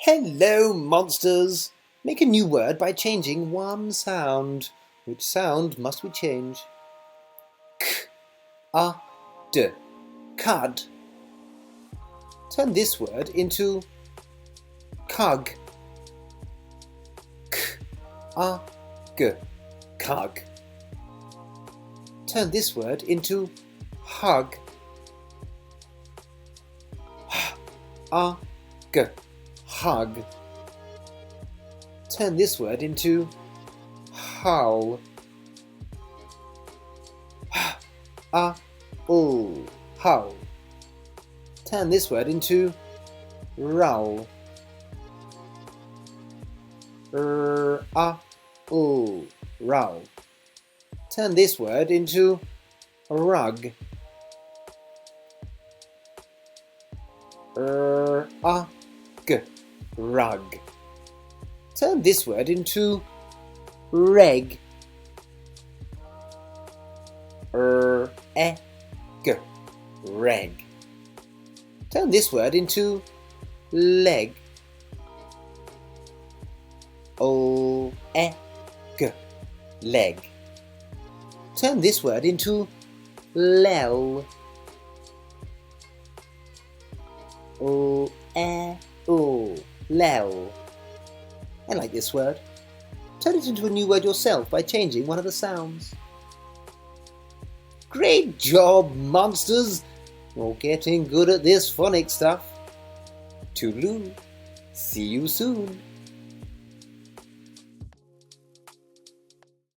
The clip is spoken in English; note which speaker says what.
Speaker 1: Hello, monsters! Make a new word by changing one sound. Which sound must we change? K-a-d. Cud. Turn this word into cug. K-a-g. Cug. Turn this word into hug. H-a-g. Hug. Turn this word into howl. H-a-u. Howl. Turn this word into rowl. R-a-u. Rowl. Turn this word into rug. R-a-g. Rug. Turn this word into reg. R-e-g. Reg. Turn this word into leg. O-e-g. Leg. Turn this word into lel. O-e-o. Lel. I like this word. Turn it into a new word yourself by changing one of the sounds. Great job, monsters! You're getting good at this phonics stuff. Toodaloo. See you soon.